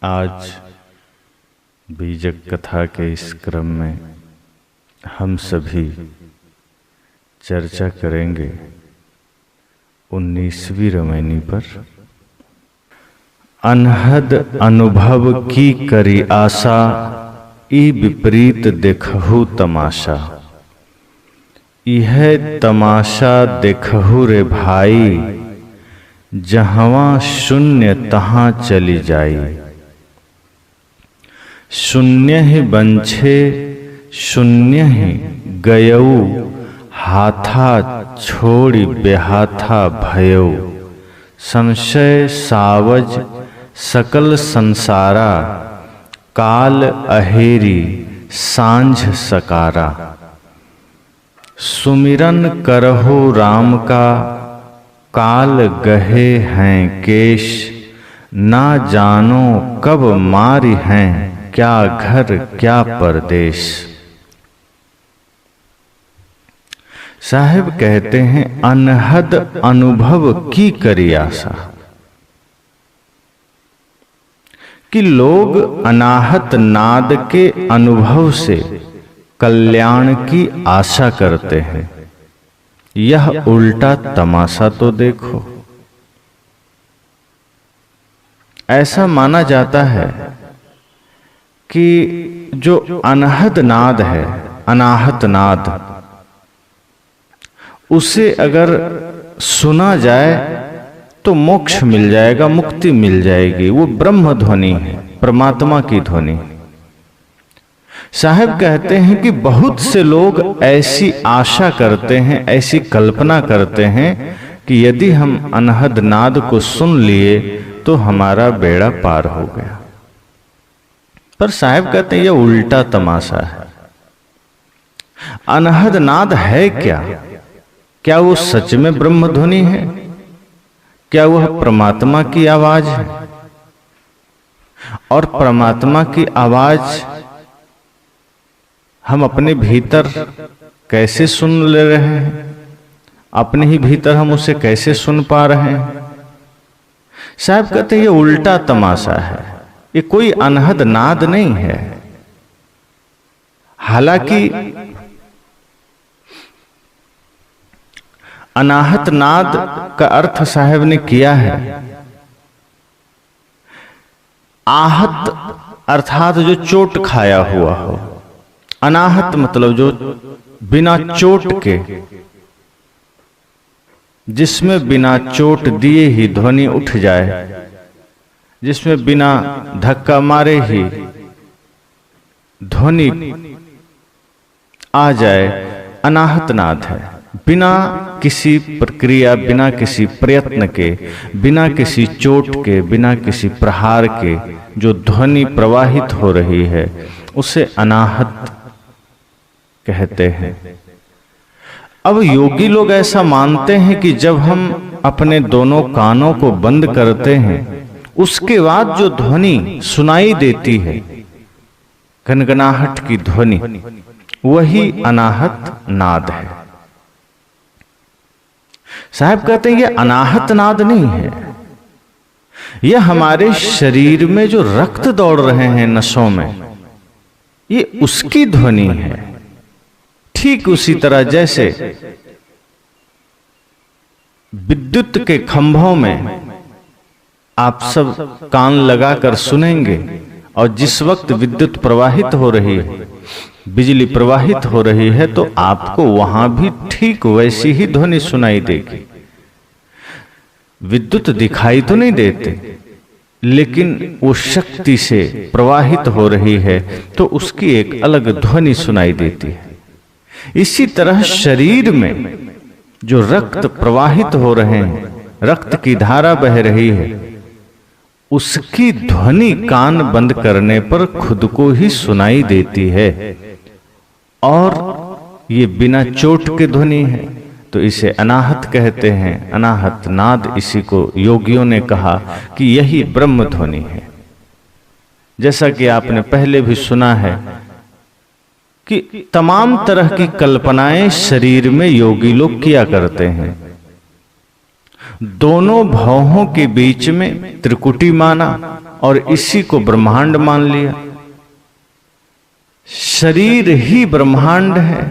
आज बीजक कथा के इस क्रम में हम सभी चर्चा करेंगे 19वीं रामायणी पर। अनहद अनुभव की करी आशा, ई विपरीत देखहु तमाशा। यह तमाशा देखहु रे भाई, जहवा शून्य तहाँ चली जाई। शून्य ही बंछे शून्य ही गयऊ, हाथा छोड़ी बेहाथा भयऊ। संशय सावज सकल संसारा, काल अहेरी सांझ सकारा। सुमिरन करहु राम का, काल गहे हैं केश। ना जानो कब मारी हैं, क्या घर क्या परदेश। साहब कहते हैं अनहद अनुभव की करी आशा, कि लोग अनाहत नाद के अनुभव से कल्याण की आशा करते हैं। यह उल्टा तमाशा तो देखो। ऐसा माना जाता है कि जो अनहद नाद है, अनाहत नाद, उसे अगर सुना जाए तो मोक्ष मिल जाएगा, मुक्ति मिल जाएगी। वो ब्रह्म ध्वनि है, परमात्मा की ध्वनि। साहब कहते हैं कि बहुत से लोग ऐसी आशा करते हैं, ऐसी कल्पना करते हैं कि यदि हम अनहद नाद को सुन लिए तो हमारा बेड़ा पार हो गया। पर साहब कहते हैं यह उल्टा तमाशा है। अनहद नाद है क्या? क्या वो सच में ब्रह्म ध्वनि है? क्या वह परमात्मा की आवाज है? और परमात्मा की आवाज हम अपने भीतर कैसे सुन ले रहे हैं? अपने ही भीतर हम उसे कैसे सुन पा रहे हैं? साहब कहते हैं ये उल्टा तमाशा है, ये कोई अनहद नाद नहीं है। हालांकि अनाहत नाद का अर्थ साहब ने किया है आहत, अर्थात जो चोट खाया हुआ हो। अनाहत मतलब जो बिना चोट के, जिसमें बिना चोट दिए ही ध्वनि उठ जाए, जिसमें बिना धक्का मारे ही ध्वनि आ जाए, अनाहत नाद है। बिना किसी प्रक्रिया, बिना किसी प्रयत्न के, बिना किसी चोट के, बिना किसी प्रहार के जो ध्वनि प्रवाहित हो रही है उसे अनाहत कहते हैं। अब योगी लोग ऐसा मानते हैं कि जब हम अपने दोनों कानों को बंद करते हैं, उसके बाद जो ध्वनि सुनाई देती है, गनगनाहट की ध्वनि, वही अनाहत नाद है। साहब कहते हैं यह अनाहत नाद नहीं है, यह हमारे शरीर में जो रक्त दौड़ रहे हैं नसों में, ये उसकी ध्वनि है। ठीक उसी तरह जैसे विद्युत के खंभों में आप सब कान लगाकर सुनेंगे, और जिस वक्त विद्युत प्रवाहित हो रही है, बिजली प्रवाहित हो रही है, तो आपको वहां भी ठीक वैसी ही ध्वनि सुनाई देगी। विद्युत दिखाई तो नहीं देते, लेकिन वो शक्ति से प्रवाहित हो रही है तो उसकी एक अलग ध्वनि सुनाई देती है। इसी तरह शरीर में जो रक्त प्रवाहित हो रहे हैं, रक्त की धारा बह रही है, उसकी ध्वनि कान बंद करने पर खुद को ही सुनाई देती है, और ये बिना चोट के ध्वनि है, तो इसे अनाहत कहते हैं। अनाहत नाद, इसी को योगियों ने कहा कि यही ब्रह्म ध्वनि है। जैसा कि आपने पहले भी सुना है कि तमाम तरह की कल्पनाएं शरीर में योगी लोग किया करते हैं। दोनों भवों के बीच में त्रिकुटी माना और इसी को ब्रह्मांड मान लिया। शरीर ही ब्रह्मांड है,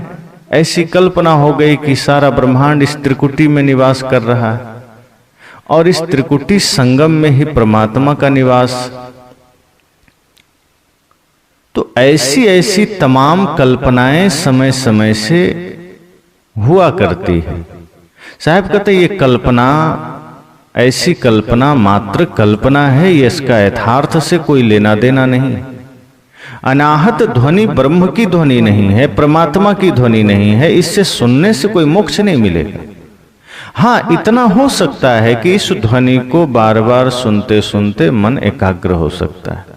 ऐसी कल्पना हो गई कि सारा ब्रह्मांड इस त्रिकुटी में निवास कर रहा है और इस त्रिकुटी संगम में ही परमात्मा का निवास। तो ऐसी ऐसी तमाम कल्पनाएं समय समय से हुआ करती है। साहब कहते ये कल्पना, ऐसी कल्पना मात्र कल्पना है, ये इसका यथार्थ से कोई लेना देना नहीं। अनाहत ध्वनि ब्रह्म की ध्वनि नहीं है, परमात्मा की ध्वनि नहीं है, इससे सुनने से कोई मोक्ष नहीं मिलेगा। हाँ, इतना हो सकता है कि इस ध्वनि को बार बार सुनते सुनते मन एकाग्र हो सकता है।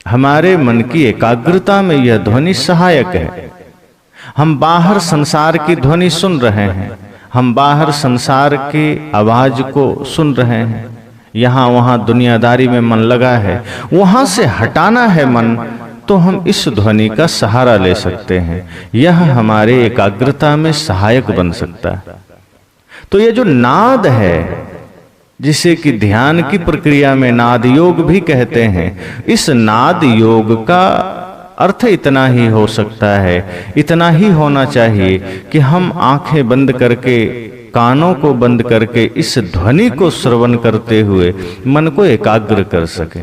हमारे मन की एकाग्रता में यह ध्वनि सहायक है। हम बाहर संसार की ध्वनि सुन रहे हैं, हम बाहर संसार की आवाज को सुन रहे हैं, यहां वहां दुनियादारी में मन लगा है, वहां से हटाना है मन, तो हम इस ध्वनि का सहारा ले सकते हैं। यह हमारे एकाग्रता में सहायक बन सकता है। तो ये जो नाद है, जिसे कि ध्यान की प्रक्रिया में नाद योग भी कहते हैं, इस नाद योग का अर्थ इतना ही हो सकता है, इतना ही होना चाहिए कि हम आंखें बंद करके, कानों को बंद करके इस ध्वनि को श्रवण करते हुए मन को एकाग्र कर सके।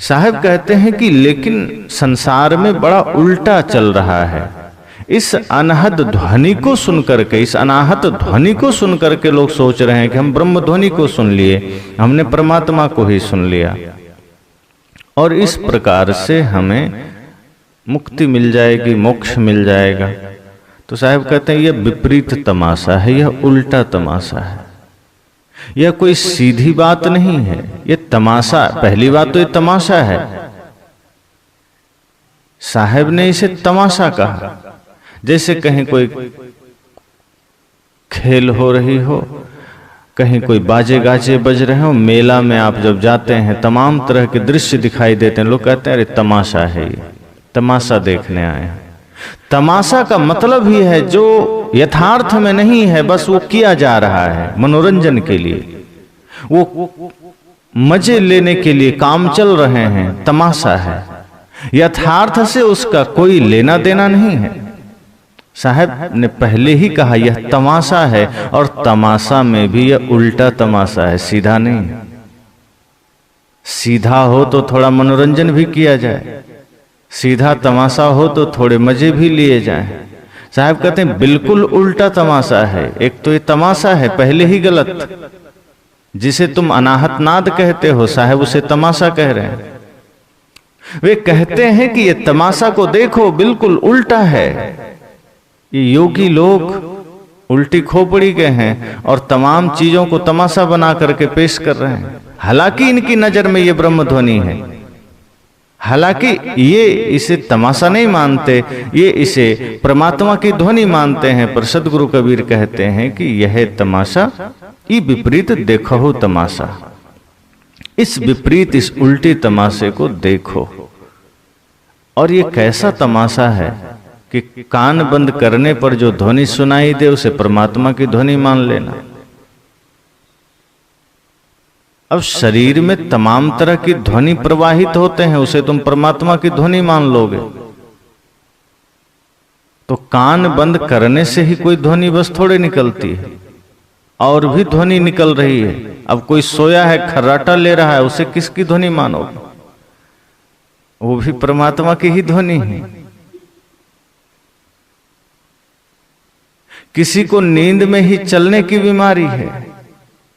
साहब कहते हैं कि लेकिन संसार में बड़ा उल्टा चल रहा है। इस अनहद ध्वनि को सुनकर के, इस अनाहत ध्वनि को सुनकर के लोग सोच रहे हैं कि हम ब्रह्म ध्वनि को सुन लिए, हमने परमात्मा को ही सुन लिया और इस प्रकार से हमें मुक्ति मिल जाएगी, मोक्ष मिल जाएगा। तो साहब कहते हैं यह विपरीत तमाशा है, यह उल्टा तमाशा है, यह कोई सीधी बात नहीं है, यह तमाशा। पहली बात तो यह तमाशा है, साहब ने इसे तमाशा कहा। जैसे कहीं कोई खेल हो रही हो, कहीं कोई बाजे गाजे बज रहे हो, मेला में आप जब जाते हैं तमाम तरह के दृश्य दिखाई देते हैं, लोग कहते हैं अरे तमाशा है, ये तमाशा देखने आए हैं। तमाशा का मतलब ही है जो यथार्थ में नहीं है, बस वो किया जा रहा है मनोरंजन के लिए, वो मजे लेने के लिए काम चल रहे हैं, तमाशा है। यथार्थ से उसका कोई लेना देना नहीं है। साहब ने पहले ही कहा यह तमाशा है, और तमाशा में भी यह उल्टा तमाशा है, सीधा नहीं। सीधा हो तो थोड़ा मनोरंजन भी किया जाए, सीधा तमाशा हो तो थोड़े मजे भी लिए जाएं। साहब कहते हैं बिल्कुल उल्टा तमाशा है। एक तो ये तमाशा है पहले ही गलत, जिसे तुम अनाहत नाद कहते हो, साहब उसे तमाशा कह रहे हैं। वे कहते हैं कि ये तमाशा को देखो बिल्कुल उल्टा है। ये योगी लोग उल्टी खोपड़ी के हैं और तमाम चीजों को तमाशा बना करके पेश कर रहे हैं। हालांकि इनकी नजर में ये ब्रह्म ध्वनि है, हालांकि ये इसे तमाशा नहीं मानते, ये इसे परमात्मा की ध्वनि मानते हैं। पर सद्गुरु कबीर कहते हैं कि यह तमाशा ई विपरीत देखो तमाशा। इस विपरीत, इस उल्टे तमाशे को देखो। और ये कैसा तमाशा है कि कान बंद करने पर जो ध्वनि सुनाई दे उसे परमात्मा की ध्वनि मान लेना। अब शरीर में तमाम तरह की ध्वनि प्रवाहित होते हैं, उसे तुम परमात्मा की ध्वनि मान लोगे तो कान बंद करने से ही कोई ध्वनि बस थोड़े निकलती है, और भी ध्वनि निकल रही है। अब कोई सोया है, खर्राटा ले रहा है, उसे किसकी ध्वनि मानोगे? वो भी परमात्मा की ही ध्वनि है। किसी को नींद में ही चलने की बीमारी है,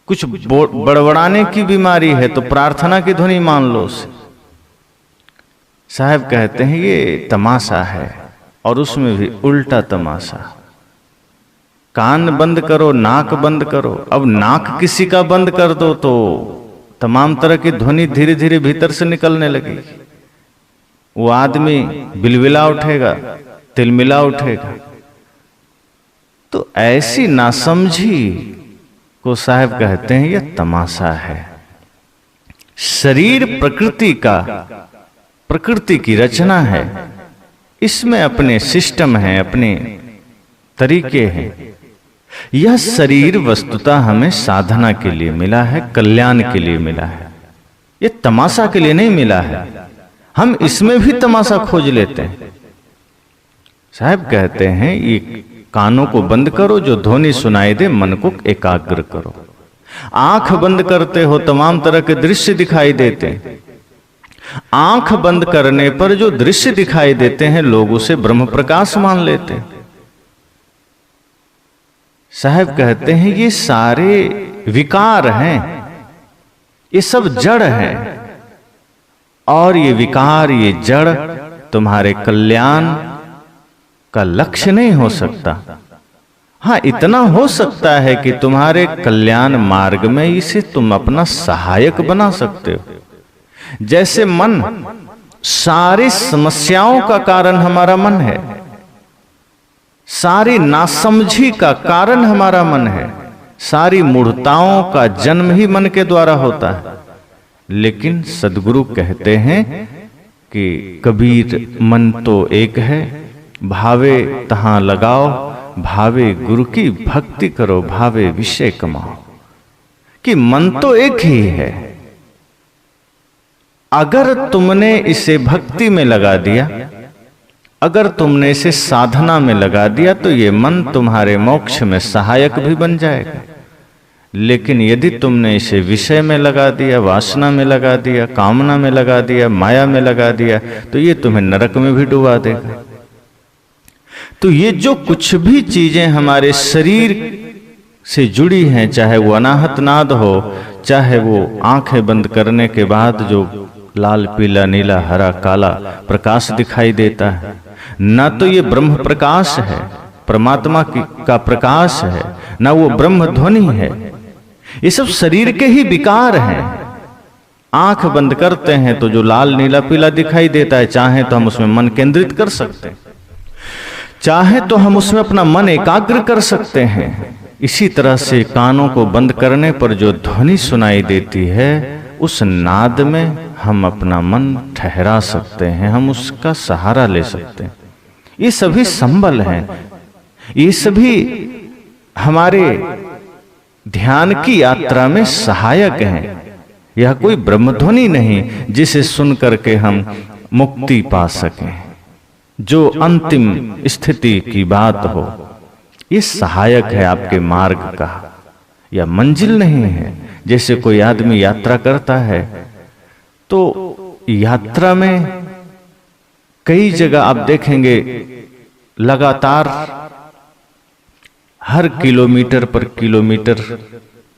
कुछ बड़बड़ाने की बीमारी है, तो प्रार्थना की ध्वनि मान लो उसे। साहब कहते हैं ये तमाशा है, और उसमें भी उल्टा तमाशा। कान बंद करो, नाक बंद करो। अब नाक किसी का बंद कर दो तो तमाम तरह की ध्वनि धीरे धीरे भीतर से निकलने लगी। वो आदमी बिलबिला उठेगा, तिलमिला उठेगा। तो ऐसी नासमझी को साहब कहते हैं यह तमाशा है। शरीर प्रकृति का, प्रकृति की रचना है, इसमें अपने सिस्टम हैं, अपने तरीके हैं। यह शरीर वस्तुतः हमें साधना के लिए मिला है, कल्याण के लिए मिला है। ये तमाशा के लिए नहीं मिला है। हम इसमें भी तमाशा खोज लेते हैं। साहब कहते हैं ये कानों को बंद करो, जो ध्वनि सुनाई दे मन को एकाग्र करो। आंख बंद करते हो तमाम तरह के दृश्य दिखाई देते हैं। आंख बंद करने पर जो दृश्य दिखाई देते हैं लोग उसे ब्रह्म प्रकाश मान लेते हैं। साहब कहते हैं ये सारे विकार हैं, ये सब जड़ है, और ये विकार, ये जड़ तुम्हारे कल्याण का लक्ष्य नहीं हो सकता। हां, इतना हो सकता है कि तुम्हारे कल्याण मार्ग में इसे तुम अपना सहायक बना सकते हो। जैसे मन, सारी समस्याओं का कारण हमारा मन है, सारी नासमझी का कारण हमारा मन है, सारी मूढ़ताओं का जन्म ही मन के द्वारा होता है। लेकिन सद्गुरु कहते हैं कि कबीर मन तो एक है, भावे तहां लगाओ, भावे गुरु की भक्ति करो, भावे विषय कमाओ। कि मन तो एक ही है, अगर तुमने इसे भक्ति में लगा दिया, अगर तुमने इसे साधना में लगा दिया, तो ये मन तुम्हारे मोक्ष में सहायक भी बन जाएगा। लेकिन यदि तुमने इसे विषय में लगा दिया, वासना में लगा दिया, कामना में लगा दिया, माया में लगा दिया, तो ये तुम्हें नरक में भी डुबा देगा। तो ये जो कुछ भी चीजें हमारे शरीर से जुड़ी हैं, चाहे वो अनाहत नाद हो, चाहे वो आंखें बंद करने के बाद जो लाल पीला नीला हरा काला प्रकाश दिखाई देता है, ना तो ये ब्रह्म प्रकाश है, परमात्मा का प्रकाश है, ना वो ब्रह्म ध्वनि है। ये सब शरीर के ही विकार हैं। आंख बंद करते हैं तो जो लाल नीला पीला दिखाई देता है, चाहे तो हम उसमें मन केंद्रित कर सकते हैं, चाहे तो हम उसमें अपना मन एकाग्र कर सकते हैं। इसी तरह से कानों को बंद करने पर जो ध्वनि सुनाई देती है, उस नाद में हम अपना मन ठहरा सकते हैं, हम उसका सहारा ले सकते हैं। ये सभी संबल हैं, ये सभी हमारे ध्यान की यात्रा में सहायक हैं। यह कोई ब्रह्मध्वनि नहीं जिसे सुन करके हम मुक्ति पा सकें, जो अंतिम स्थिति की बात हो। ये सहायक है आपके मार्ग का, या मंजिल नहीं है। जैसे कोई आदमी यात्रा करता है तो यात्रा में कई जगह आप देखेंगे लगातार हर किलोमीटर पर किलोमीटर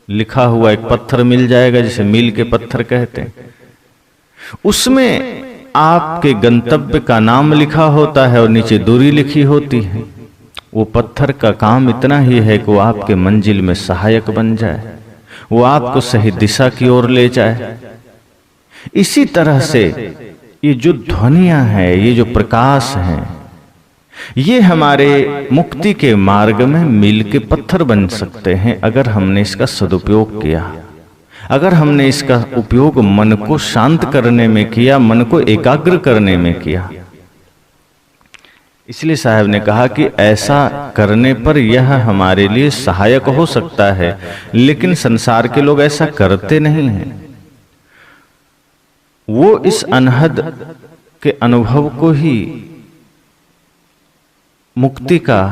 लिखा हुआ एक पत्थर मिल जाएगा, जिसे मील के पत्थर कहते हैं। उसमें आपके गंतव्य का नाम लिखा होता है और नीचे दूरी लिखी होती है। वो पत्थर का काम इतना ही है कि वो आपके मंजिल में सहायक बन जाए, वो आपको सही दिशा की ओर ले जाए। इसी तरह से ये जो ध्वनियां हैं, ये जो प्रकाश हैं, ये हमारे मुक्ति के मार्ग में मील के पत्थर बन सकते हैं, अगर हमने इसका सदुपयोग किया, अगर हमने इसका उपयोग मन को शांत करने में किया, मन को एकाग्र करने में किया। इसलिए साहब ने कहा कि ऐसा करने पर यह हमारे लिए सहायक हो सकता है, लेकिन संसार के लोग ऐसा करते नहीं हैं। वो इस अनहद के अनुभव को ही मुक्ति का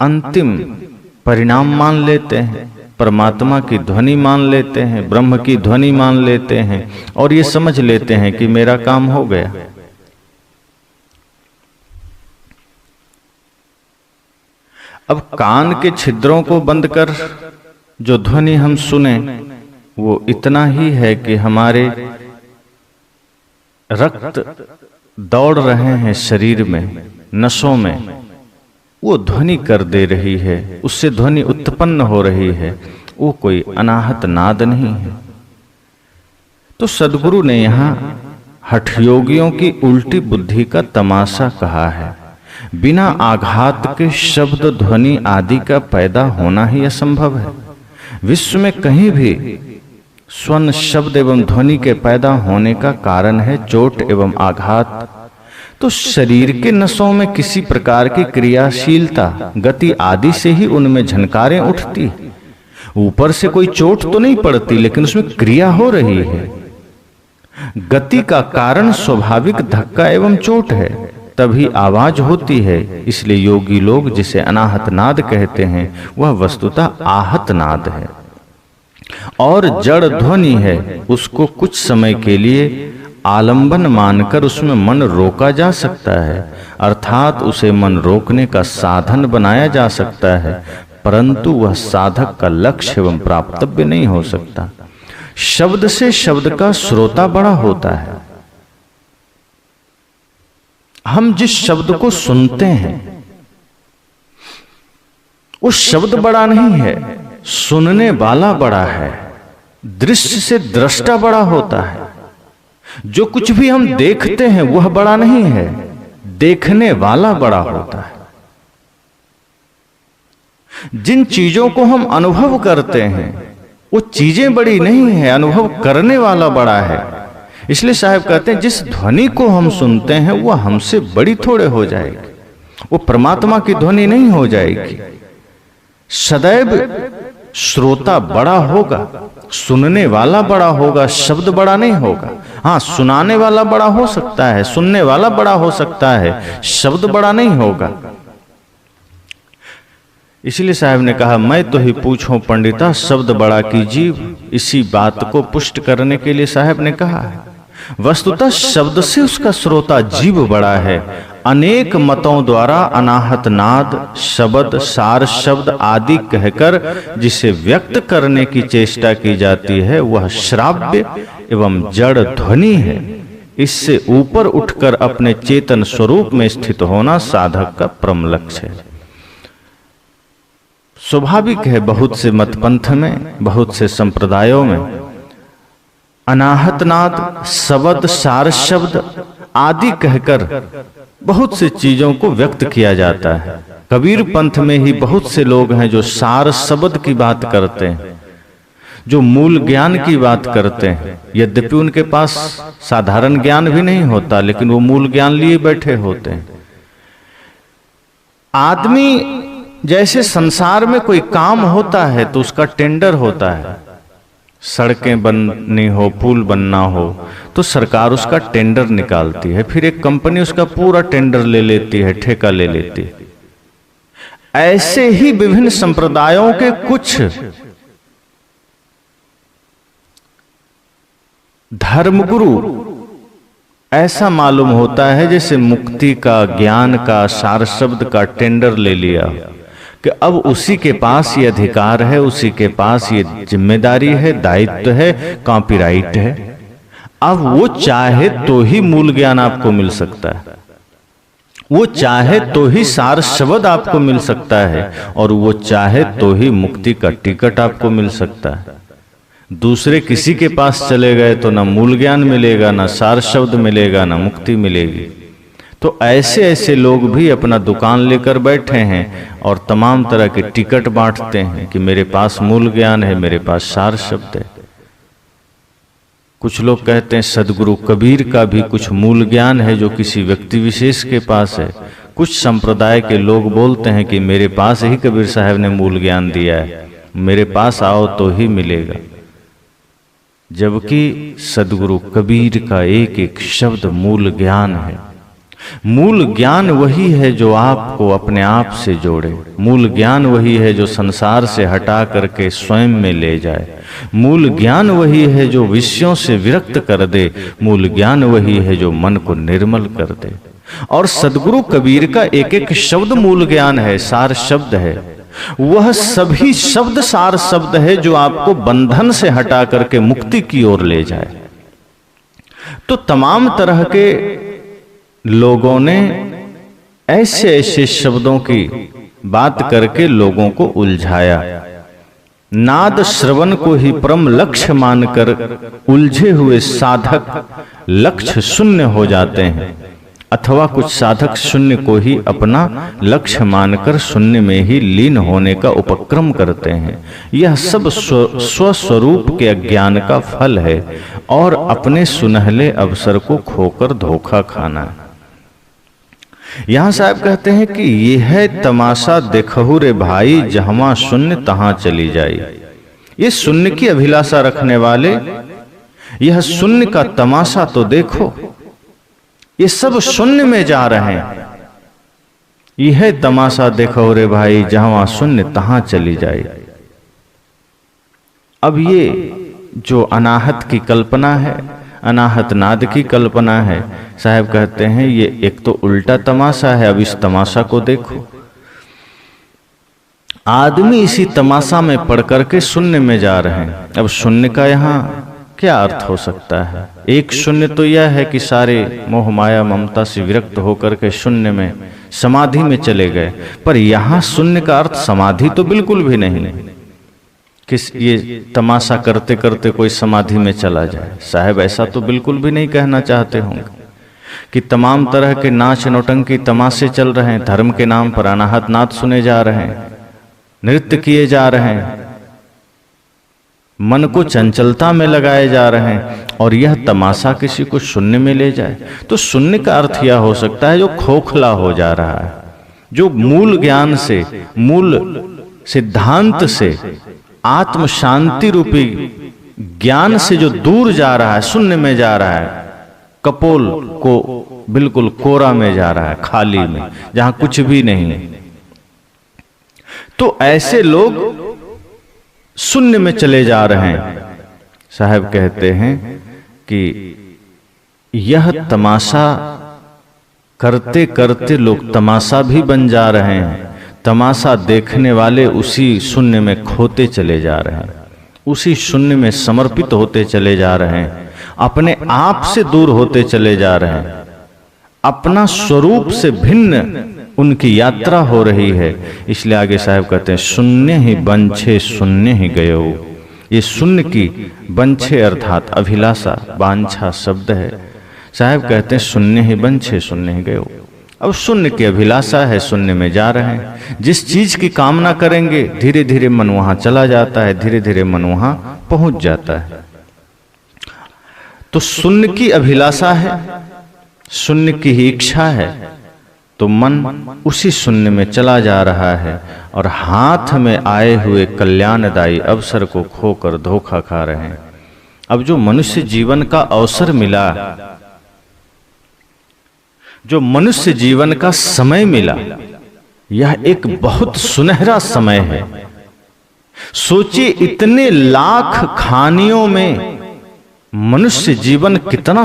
अंतिम परिणाम मान लेते हैं, परमात्मा की ध्वनि मान लेते हैं, ब्रह्म की ध्वनि मान लेते हैं, और ये समझ लेते हैं कि मेरा काम हो गया। अब कान के छिद्रों को बंद कर जो ध्वनि हम सुने, वो इतना ही है कि हमारे रक्त दौड़ रहे हैं शरीर में, नसों में, वो ध्वनि कर दे रही है, उससे ध्वनि उत्पन्न हो रही है, वो कोई अनाहत नाद नहीं है। तो सद्गुरु ने यहां हठयोगियों की उल्टी बुद्धि का तमाशा कहा है। बिना आघात के शब्द ध्वनि आदि का पैदा होना ही असंभव है। विश्व में कहीं भी स्वन शब्द एवं ध्वनि के पैदा होने का कारण है चोट एवं आघात। तो शरीर के नसों में किसी प्रकार की क्रियाशीलता, गति आदि से ही उनमें झनकारें उठती। ऊपर से कोई चोट तो नहीं पड़ती, लेकिन उसमें क्रिया हो रही है। गति का कारण स्वाभाविक धक्का एवं चोट है, तभी आवाज होती है। इसलिए योगी लोग जिसे अनाहत नाद कहते हैं, वह वस्तुतः आहत नाद है और जड़ ध्वनि है। उसको कुछ समय के लिए आलंबन मानकर उसमें मन रोका जा सकता है, अर्थात उसे मन रोकने का साधन बनाया जा सकता है, परंतु वह साधक का लक्ष्य एवं प्राप्तव्य नहीं हो सकता। शब्द से शब्द का श्रोता बड़ा होता है। हम जिस शब्द को सुनते हैं उस शब्द बड़ा नहीं है, सुनने वाला बड़ा है। दृश्य से दृष्टा बड़ा होता है। जो कुछ भी हम देखते हैं वह बड़ा नहीं है, देखने वाला बड़ा होता है। जिन चीजों को हम अनुभव करते हैं वो चीजें बड़ी नहीं है, अनुभव करने वाला बड़ा है। इसलिए साहब कहते हैं जिस ध्वनि को हम सुनते हैं वह हमसे बड़ी थोड़े हो जाएगी, वो परमात्मा की ध्वनि नहीं हो जाएगी। सदैव श्रोता बड़ा होगा, सुनने वाला बड़ा होगा, शब्द बड़ा नहीं होगा। हाँ, सुनाने वाला बड़ा हो सकता है, सुनने वाला बड़ा हो सकता है, शब्द बड़ा नहीं होगा। इसलिए साहब ने कहा, मैं तो ही पूछूं पंडिता, शब्द बड़ा कीजिए। इसी बात को पुष्ट करने के लिए साहब ने कहा है, वस्तुतः शब्द से उसका श्रोता जीव बड़ा है। अनेक मतों द्वारा अनाहत नाद, शब्द, सार शब्द आदि कहकर जिसे व्यक्त करने की चेष्टा की जाती है वह श्राव्य एवं जड़ ध्वनि है। इससे ऊपर उठकर अपने चेतन स्वरूप में स्थित होना साधक का परम लक्ष्य है। स्वाभाविक है, बहुत से मतपंथ में, बहुत से संप्रदायों में अनाहत नाद, शब्द, सार शब्द आदि कहकर बहुत सी चीजों को व्यक्त किया जाता है। कबीर पंथ में ही बहुत से लोग हैं जो सार शब्द की बात करते हैं, जो मूल ज्ञान की बात करते हैं। यद्यपि उनके पास साधारण ज्ञान भी नहीं होता, लेकिन वो मूल ज्ञान लिए बैठे होते हैं। आदमी जैसे संसार में कोई काम होता है तो उसका टेंडर होता है। सड़कें बननी हो, पुल बनना हो तो सरकार उसका टेंडर निकालती है, फिर एक कंपनी उसका पूरा टेंडर ले लेती है, ठेका ले लेती है। ऐसे ही विभिन्न संप्रदायों के कुछ धर्मगुरु ऐसा मालूम होता है जैसे मुक्ति का, ज्ञान का, सार शब्द का टेंडर ले लिया कि अब उसी के पास ये अधिकार है, उसी के पास ये जिम्मेदारी है, दायित्व है, कॉपीराइट है। अब वो चाहे तो ही मूल ज्ञान आपको मिल सकता है, वो चाहे तो ही सार शब्द आपको मिल सकता है, और वो चाहे तो ही मुक्ति का टिकट आपको मिल सकता है। दूसरे किसी के पास चले गए तो ना मूल ज्ञान मिलेगा, ना सार शब्द मिलेगा, ना मुक्ति मिलेगी। तो ऐसे ऐसे लोग भी अपना दुकान लेकर बैठे हैं और तमाम तरह के टिकट बांटते हैं कि मेरे पास मूल ज्ञान है, मेरे पास सार शब्द है। कुछ लोग कहते हैं सदगुरु कबीर का भी कुछ मूल ज्ञान है जो किसी व्यक्ति विशेष के पास है। कुछ संप्रदाय के लोग बोलते हैं कि मेरे पास ही कबीर साहब ने मूल ज्ञान दिया है, मेरे पास आओ तो ही मिलेगा। जबकि सदगुरु कबीर का एक एक शब्द मूल ज्ञान है। मूल ज्ञान वही है जो आपको अपने आप से जोड़े। मूल ज्ञान वही है जो संसार से हटा करके स्वयं में ले जाए। मूल ज्ञान वही है जो विषयों से विरक्त कर दे। मूल ज्ञान वही है जो मन को निर्मल कर दे। और सदगुरु कबीर का एक एक शब्द मूल ज्ञान है, सार शब्द है। वह सभी शब्द सार शब्द है जो आपको बंधन से हटा करके मुक्ति की ओर ले जाए। तो तमाम तरह के लोगों ने ऐसे ऐसे शब्दों की बात करके लोगों को उलझाया। नाद श्रवण को ही परम लक्ष्य मानकर उलझे हुए साधक लक्ष्य शून्य हो जाते हैं, अथवा कुछ साधक शून्य को ही अपना लक्ष्य मानकर शून्य में ही लीन होने का उपक्रम करते हैं। यह सब स्वस्वरूप के अज्ञान का फल है और अपने सुनहले अवसर को खोकर धोखा खाना है। यहां साहब कहते हैं कि यह तमाशा देखहु रे भाई, जहां शून्य तहां चली जाई। ये शून्य की अभिलाषा रखने वाले, यह शून्य का तमाशा तो देखो, ये सब शून्य में जा रहे हैं। यह तमाशा देखो रे भाई, जहां शून्य तहां चली जाए। अब ये जो अनाहत की कल्पना है, अनाहत नाद की कल्पना है, साहब कहते हैं ये एक तो उल्टा तमाशा है। अब इस तमाशा को देखो, आदमी इसी तमाशा में पड़ करके शून्य में जा रहे हैं। अब शून्य का यहाँ क्या अर्थ हो सकता है? एक शून्य तो यह है कि सारे मोह माया ममता से विरक्त होकर के शून्य में समाधि में चले गए, पर यहाँ शून्य का अर्थ समाधि तो बिल्कुल भी नहीं किस ये तमाशा करते करते कोई समाधि में चला जाए। साहब ऐसा तो बिल्कुल भी नहीं कहना चाहते होंगे कि तमाम तरह के नाच नौटंकी तमाशे चल रहे हैं, धर्म के नाम पर अनाहत नाद सुने जा रहे हैं, नृत्य किए जा रहे हैं, मन को चंचलता में लगाए जा रहे हैं, और यह तमाशा किसी को शून्य में ले जाए। तो शून्य का अर्थ यह हो सकता है जो खोखला हो जा रहा है, जो मूल ज्ञान से, मूल सिद्धांत से, आत्म शांति रूपी ज्ञान से जो दूर जा रहा है, शून्य में जा रहा है, कपोल को बिल्कुल कोरा में जा रहा है, खाली में, जहां कुछ भी नहीं है। तो ऐसे लोग शून्य में चले जा रहे हैं। साहब कहते हैं कि यह तमाशा करते करते लोग तमाशा भी बन जा रहे हैं। तमाशा देखने वाले उसी शून्य में खोते चले जा रहे हैं, उसी शून्य में समर्पित होते चले जा रहे हैं, अपने आप से दूर होते चले जा रहे हैं, अपना स्वरूप से भिन्न उनकी यात्रा हो रही है। इसलिए आगे साहब कहते हैं शून्य ही बंछे शून्य ही गयो। ये शून्य की बंछे अर्थात अभिलाषा, वांछा शब्द है। साहब कहते हैं शून्य ही बंछे शून्य ही गयो। अब शून्य की अभिलाषा है, शून्य में जा रहे हैं। जिस चीज की कामना करेंगे धीरे धीरे मन वहां चला जाता है, धीरे धीरे मन वहां पहुंच जाता है। तो शून्य की अभिलाषा है, शून्य की ही इच्छा है, तो मन उसी शून्य में चला जा रहा है और हाथ में आए हुए कल्याणदायी अवसर को खोकर धोखा खा रहे हैं। अब जो मनुष्य जीवन का अवसर मिला, जो मनुष्य जीवन का समय मिला, यह एक बहुत सुनहरा समय है। सोचिए इतने लाख खानियों में मनुष्य जीवन कितना